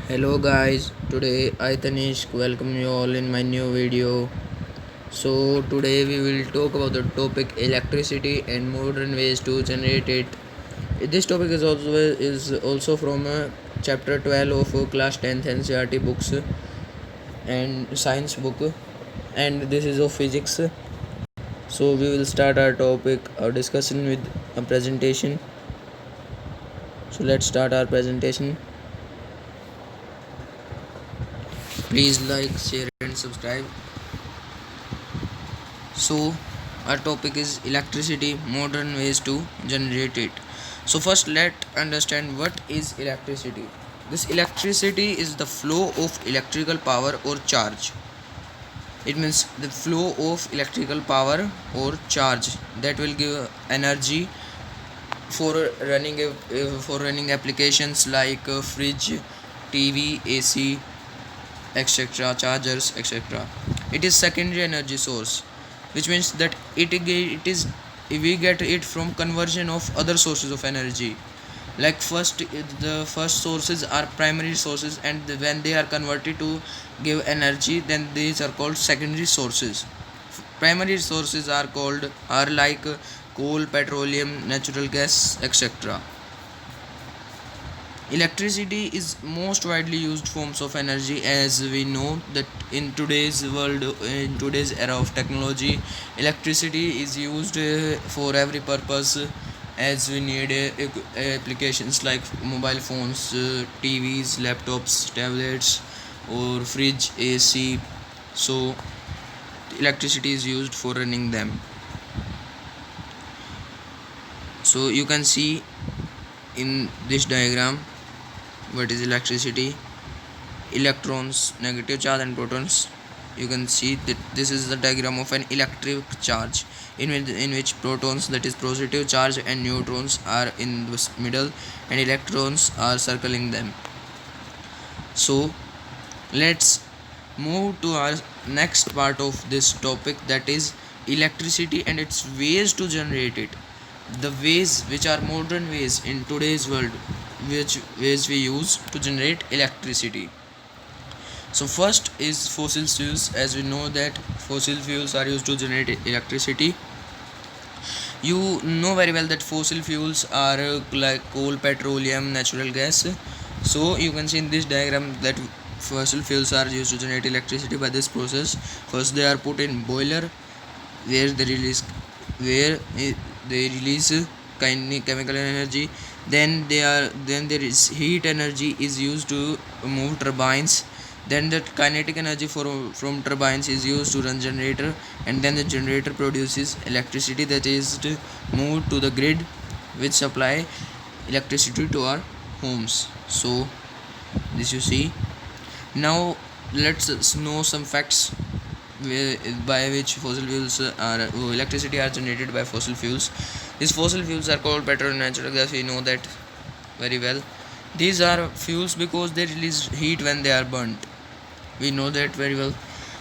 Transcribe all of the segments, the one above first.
Hello guys, today I Tanishq welcome you all in my new video. So today we will talk about the topic electricity and modern ways to generate it. This topic is also from chapter 12 of class 10th NCERT books and science book, and this is of physics. So we will start our discussion with a presentation. So let's start our presentation. Please like, share and subscribe. So our topic is electricity, modern ways to generate it. So first let understand what is electricity. This electricity is the flow of electrical power or charge. It means the flow of electrical power or charge that will give energy for running applications like fridge, TV, AC, etc., chargers, etc. It is secondary energy source, which means that it is we get it from conversion of other sources of energy. Like the first sources are primary sources, and when they are converted to give energy, then these are called secondary sources. Primary sources are like coal, petroleum, natural gas, etc. Electricity is most widely used forms of energy, as we know that in today's world, in today's era of technology, electricity is used for every purpose, as we need applications like mobile phones, TVs, laptops, tablets, or fridge, AC. So electricity is used for running them. So you can see in this diagram what is electricity. Electrons, negative charge, and protons. You can see that this is the diagram of an electric charge in which protons, that is positive charge, and neutrons are in the middle, and electrons are circling them. So let's move to our next part of this topic, that is electricity and its ways to generate it. The ways which are modern ways in today's world, which ways we use to generate electricity. So first is fossil fuels. As we know that fossil fuels are used to generate electricity. You know very well that fossil fuels are like coal, petroleum, natural gas. So you can see in this diagram that fossil fuels are used to generate electricity by this process. First they are put in boiler, where where they release chemical energy. Then there is heat energy is used to move turbines. Then the kinetic energy from turbines is used to run generator, and then the generator produces electricity that is moved to the grid, which supply electricity to our homes. So this you see. Now let's know some facts by which fossil fuels are electricity are generated by fossil fuels. These fossil fuels are called petrol and natural gas. We know that very well. These are fuels because they release heat when they are burnt. We know that very well.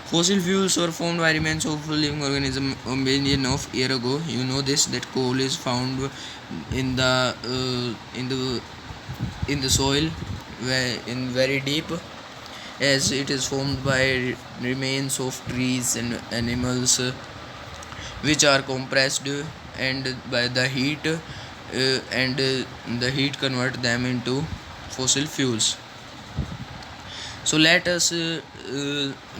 Fossil fuels were formed by remains of living organism a million of year ago. You know this, that coal is found in the soil, where in very deep, as it is formed by remains of trees and animals, which are compressed and by the heat, and the heat convert them into fossil fuels. So let us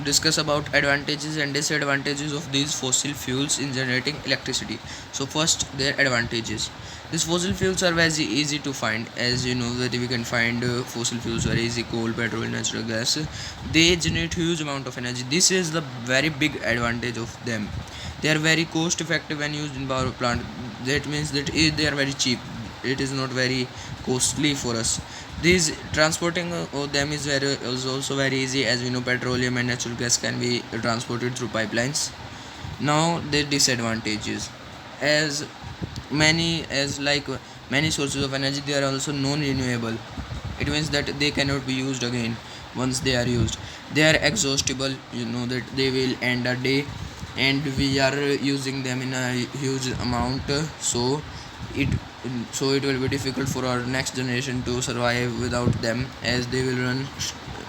discuss about advantages and disadvantages of these fossil fuels in generating electricity. So first, their advantages. These fossil fuels are very easy to find. As you know that we can find fossil fuels very easy: coal, petrol, natural gas. They generate huge amount of energy. This is the very big advantage of them. They are very cost effective when used in power plant. That means that they are very cheap. It is not very costly for us. These transporting them is also very easy. As we know, petroleum and natural gas can be transported through pipelines. Now the disadvantages, as many sources of energy, they are also non-renewable. It means that they cannot be used again. Once they are used, they are exhaustible. You know that they will end a day, and we are using them in a huge amount. So it so it will be difficult for our next generation to survive without them, as they will run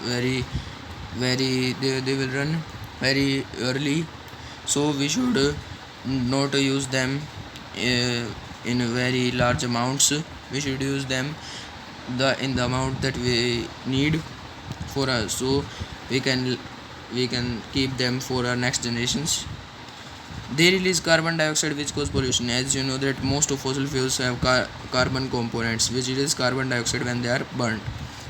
very they will run very early. So we should not use them in very large amounts. We should use them in the amount that we need for us, so we can keep them for our next generations. They release carbon dioxide, which cause pollution. As you know that most of fossil fuels have carbon components which release carbon dioxide when they are burnt.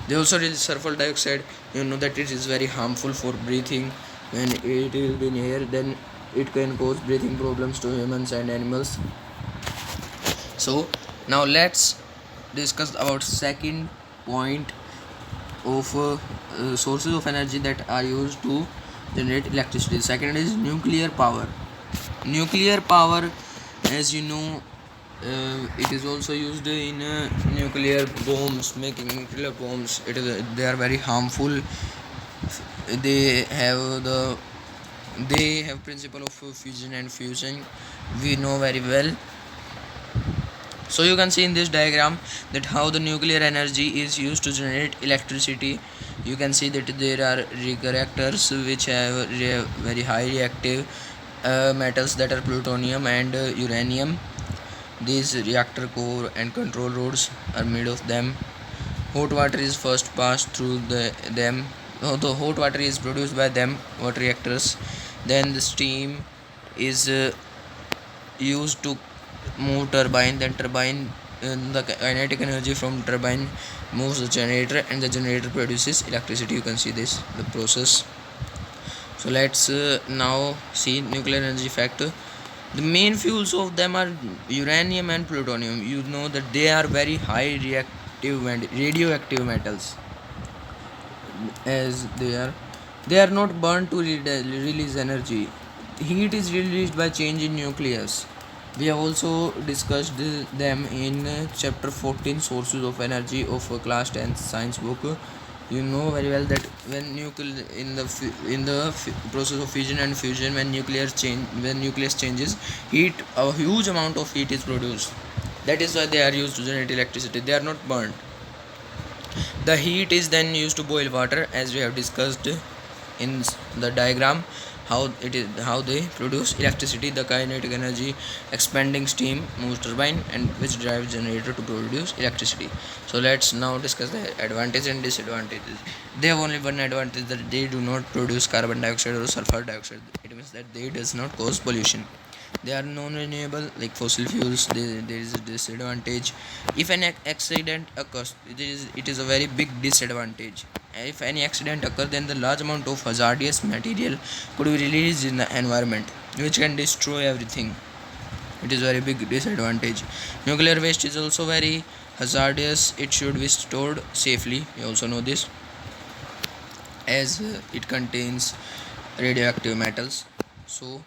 They also release sulfur dioxide. You know that it is very harmful for breathing. When it is in air, then it can cause breathing problems to humans and animals. So now let's discuss about second point of sources of energy that are used to generate electricity. Second is nuclear power. Nuclear power, as you know, it is also used in nuclear bombs, making nuclear bombs. They are very harmful. They have principle of fusion and fusion. We know very well. So you can see in this diagram that how the nuclear energy is used to generate electricity. You can see that there are reactors which have very high reactive metals, that are plutonium and uranium. These reactor core and control rods are made of them. Hot water is first passed through them. The hot water is produced by them water reactors. Then the steam is used to move turbine. Then turbine, the kinetic energy from turbine moves the generator, and the generator produces electricity. You can see this the process. So let's now see nuclear energy factor. The main fuels of them are uranium and plutonium. You know that they are very high reactive and radioactive metals, as they are not burned to release energy. Heat is released by change in nucleus. We have also discussed them in chapter 14, sources of energy, of class 10 science book. You know very well that when process of fission and fusion, when nucleus changes, a huge amount of heat is produced. That is why they are used to generate electricity. They are not burned. The heat is then used to boil water, as we have discussed in the diagram how they produce electricity. The kinetic energy expanding steam moves turbine, and which drives generator to produce electricity. So let's now discuss the advantage and disadvantages. They have only one advantage, that they do not produce carbon dioxide or sulfur dioxide. It means that they does not cause pollution. They are non-renewable like fossil fuels. There is a disadvantage. If an accident occurs, it is a very big disadvantage. If any accident occurs, then the large amount of hazardous material could be released in the environment, which can destroy everything. It is very big disadvantage. Nuclear waste is also very hazardous. It should be stored safely. You also know this, as it contains radioactive metals. So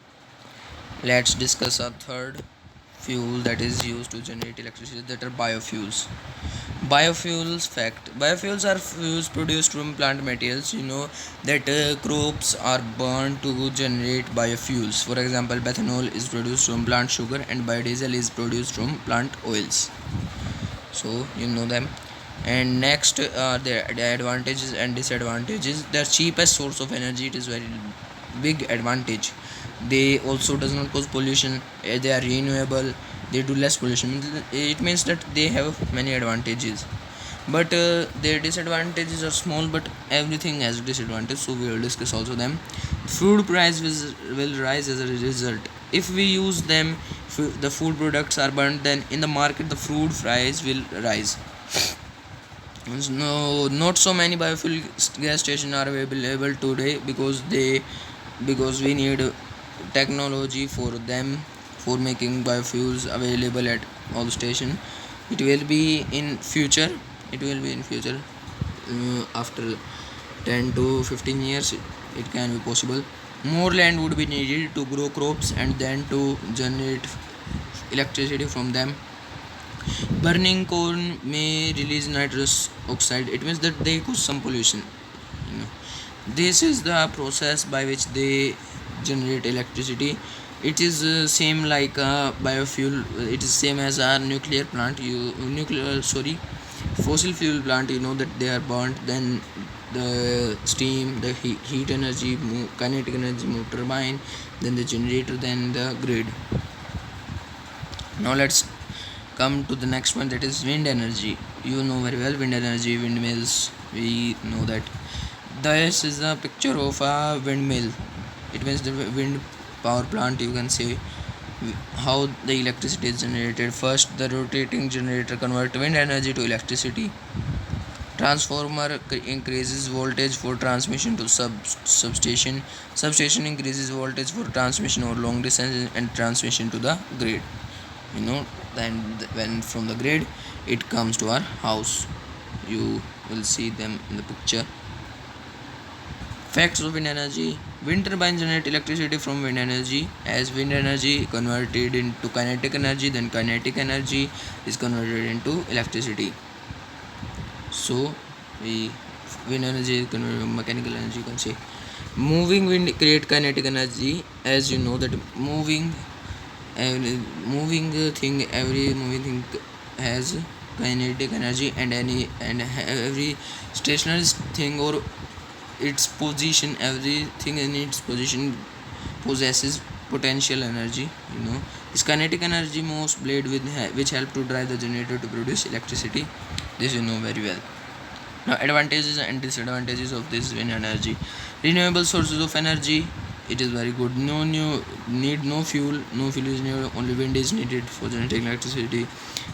let's discuss a third fuel that is used to generate electricity, that are biofuels. Biofuels are fuels produced from plant materials. You know that crops are burned to generate biofuels. For example, methanol is produced from plant sugar, and biodiesel is produced from plant oils. So you know them. And next are the advantages and disadvantages. The cheapest source of energy, it is very big advantage. They also does not cause pollution. They are renewable. They do less pollution. It means that they have many advantages, but their disadvantages are small. But everything has disadvantage, so we will discuss also them. Food price will rise as a result. If we use them, the food products are burned, then in the market the food price will rise. No, not so many biofuel gas stations are available today, because we need technology for them, for making biofuels available at all station. It will be in future. After 10 to 15 years, it can be possible. More land would be needed to grow crops, and then to generate electricity from them. Burning corn may release nitrous oxide. It means that they cause some pollution. This is the process by which they generate electricity. It is same like a biofuel. It is same as a nuclear plant. You nuclear sorry fossil fuel plant, you know that they are burnt, then the steam, the heat energy kinetic energy move turbine, then the generator, then the grid. Now let's come to the next one, that is wind energy. You know very well wind energy, windmills. We know that this is a picture of a windmill. It means the wind power plant, you can say. How the electricity is generated: first the rotating generator convert wind energy to electricity. Transformer increases voltage for transmission to substation. Substation increases voltage for transmission over long distance and transmission to the grid. You know, then when from the grid it comes to our house. You will see them in the picture. Facts of wind energy: wind turbines generate electricity from wind energy. As wind energy converted into kinetic energy, then kinetic energy is converted into electricity. So we wind energy is converted mechanical energy, you can say. Moving wind create kinetic energy. As you know that moving thing, every moving thing has kinetic energy, and every stationary thing or its position, everything in its position possesses potential energy. You know, this kinetic energy moves blade with which help to drive the generator to produce electricity. This you know very well. Now advantages and disadvantages of this wind energy: renewable sources of energy. It is very good. No fuel. No fuel is needed. Only wind is needed for generating electricity.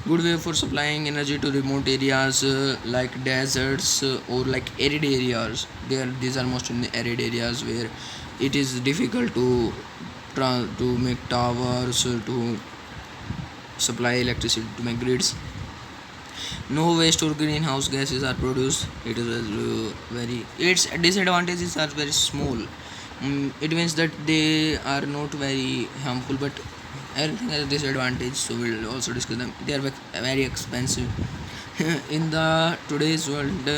Good way for supplying energy to remote areas like deserts or like arid areas. These are most in the arid areas where it is difficult to make towers, to supply electricity to make grids. No waste or greenhouse gases are produced. It is very, its disadvantages are very small. It means that they are not very harmful, but everything has a disadvantage, so we'll also discuss them. They are very expensive. In the today's world,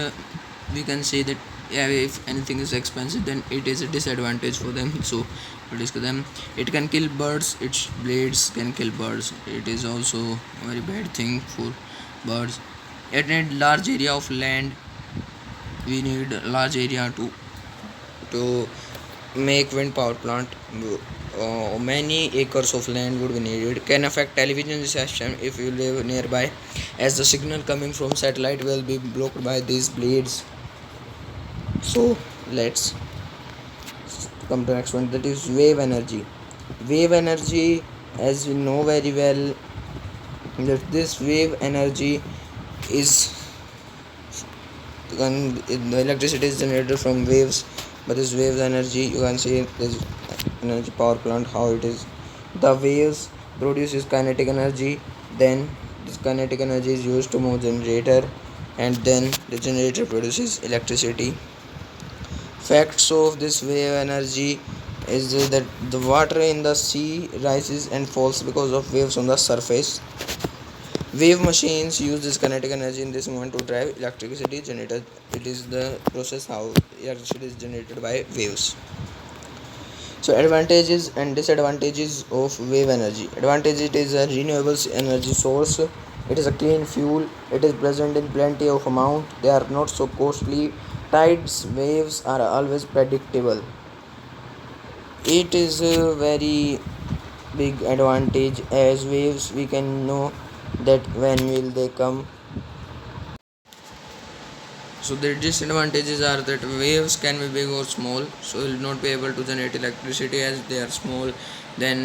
we can say that yeah, if anything is expensive, then it is a disadvantage for them. So we'll discuss them. It can kill birds. Its blades can kill birds. It is also a very bad thing for birds. It need large area of land. We need large area to make wind power plant. Many acres of land would be needed. Can affect television reception if you live nearby, as the signal coming from satellite will be blocked by these blades. So let's come to next one, that is wave energy. Wave energy, as we know very well, that this wave energy is the electricity is generated from waves. But this waves energy, you can see this energy power plant, how it is. The waves produces kinetic energy, then this kinetic energy is used to move generator, and then the generator produces electricity. Facts of this wave energy is that the water in the sea rises and falls because of waves on the surface. Wave machines use this kinetic energy in this moment to drive electricity generated. It is the process how electricity is generated by waves. So advantages and disadvantages of wave energy. Advantage: it is a renewable energy source. It is a clean fuel. It is present in plenty of amount. They are not so costly. Tides, waves are always predictable. It is a very big advantage, as waves we can know that when will they come. So the disadvantages are that waves can be big or small, so you will not be able to generate electricity. As they are small, then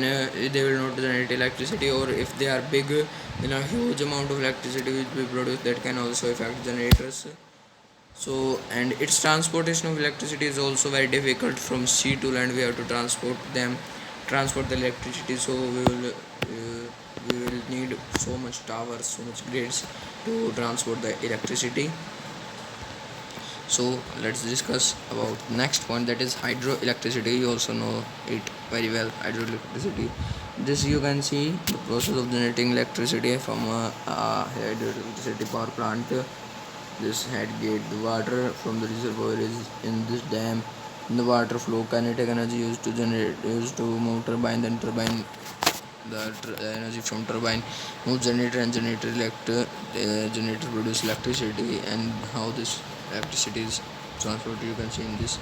they will not generate electricity, or if they are big, then a huge amount of electricity will be produced, that can also affect generators. So, and its transportation of electricity is also very difficult. From sea to land we have to transport the electricity, so we will need so much towers, so much grids to transport the electricity. So let's discuss about next point, that is hydroelectricity. You also know it very well, hydroelectricity. This you can see the process of generating electricity from a hydroelectricity power plant. This head gate, the water from the reservoir is in this dam, The water flow, kinetic energy used to move turbine, then turbine the energy from turbine moves generator, and generator produce electricity. And how this electricity is transported, you can see in this.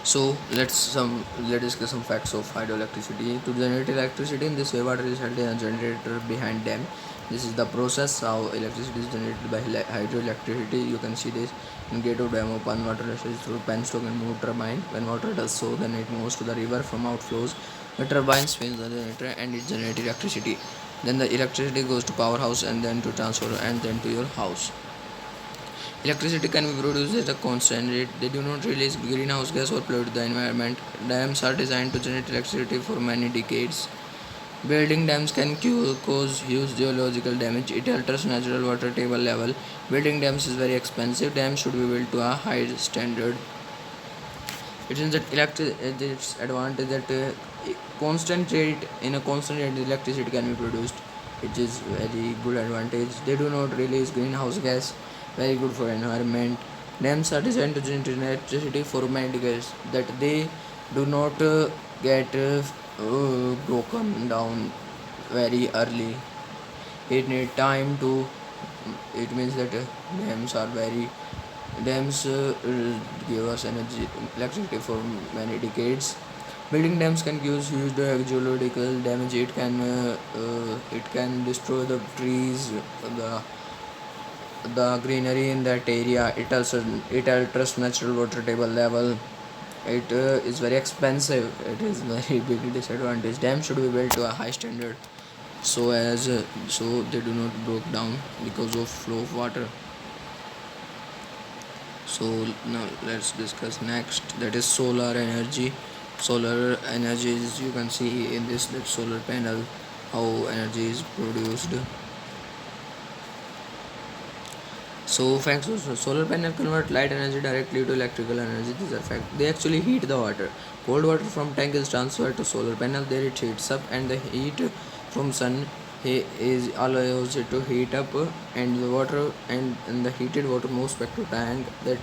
So let's discuss some facts of hydroelectricity. To generate electricity in this way, water is held in a generator behind dam. This is the process how electricity is generated by hydroelectricity. You can see this in gate of dam, open water rushes through penstock and move turbine. When water does so, then it moves to the river. From outflows, the turbine spins the generator and it generates electricity. Then the electricity goes to powerhouse and then to transformer and then to your house. Electricity can be produced at a constant rate. They do not release greenhouse gas or pollute the environment. Dams are designed to generate electricity for many decades. Building dams can cause huge geological damage. It alters natural water table level. Building dams is very expensive. Dams should be built to a high standard. It means that its advantage that constant rate in a constant rate electricity can be produced, which is very good advantage. They do not release greenhouse gas, very good for environment. Dams are designed to generate electricity for many decades, that they do not get broken down very early. It need time to. It means that dams are very dams give us energy electricity for many decades. Building dams can cause huge geological damage. It can destroy the trees, the the greenery in that area. It alters natural water table level. It is very expensive. It is very big disadvantage. Dams should be built to a high standard, so they do not break down because of flow of water. So now let's discuss next, that is solar energy. Solar energy is, you can see in this, that solar panel, how energy is produced. So facts also, solar panel convert light energy directly to electrical energy. These are facts. They actually heat the water. Cold water from tank is transferred to solar panel. There it heats up, and the heat from sun is allows it to heat up, and the water and the heated water moves back to tank that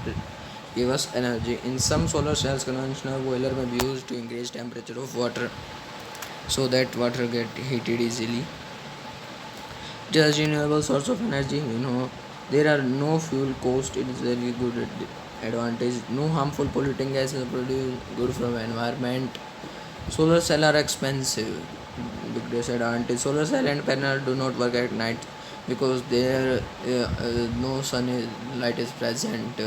give us energy. In some solar cells, conventional boiler may be used to increase temperature of water so that water get heated easily. Just renewable source of energy, there are no fuel cost. It is very good advantage. No harmful polluting gases produced, good from environment. Solar cell are expensive. Big disadvantage, solar cell and panel do not work at night because there no light is present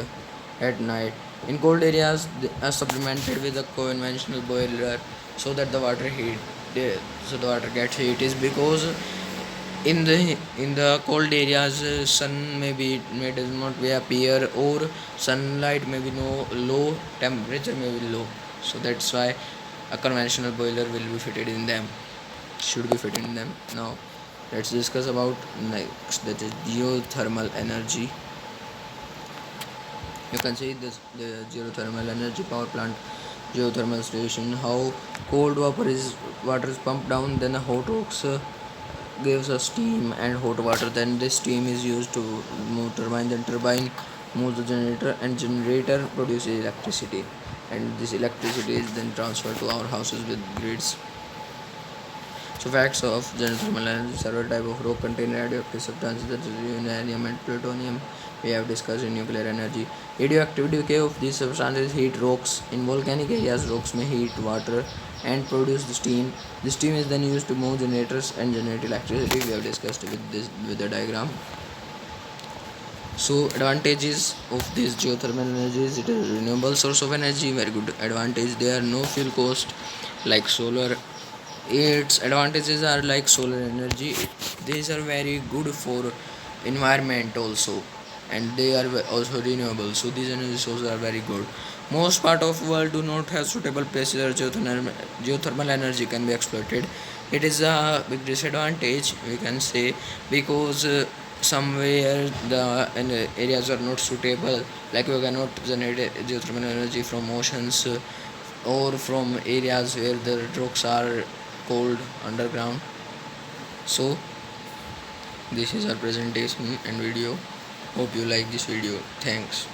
at night. In cold areas, they are supplemented with a conventional boiler so that the water heat so the water gets heat, is because in the cold areas, sun may does not be appear, or sunlight may be no low, temperature may be low. So that's why a conventional boiler will be fitted in them, should be fitted in them. Now let's discuss about next, that is geothermal energy. You can see this, the geothermal energy power plant, geothermal station, how cold water is pumped down, then the hot rocks gives us steam and hot water. Then this steam is used to move turbine, then turbine moves the generator, and generator produces electricity, and this electricity is then transferred to our houses with grids. So facts of geothermal energy: several type of rock contain radioactive substances such as uranium and plutonium. We have discussed in nuclear energy. Radioactivity decay of these substances heat rocks. In volcanic areas, rocks may heat water and produce the steam. The steam is then used to move generators and generate electricity. We have discussed with the diagram. So advantages of this geothermal energy is, it is a renewable source of energy, very good advantage. There are no fuel cost like solar. Its advantages are like solar energy. These are very good for environment also, and they are also renewable. So these energy sources are very good. Most part of world do not have suitable places where geothermal energy can be exploited. It is a big disadvantage, we can say, because somewhere the areas are not suitable, like we cannot generate geothermal energy from oceans or from areas where the rocks are cold underground. So this is our presentation and video. Hope you like this video. Thanks.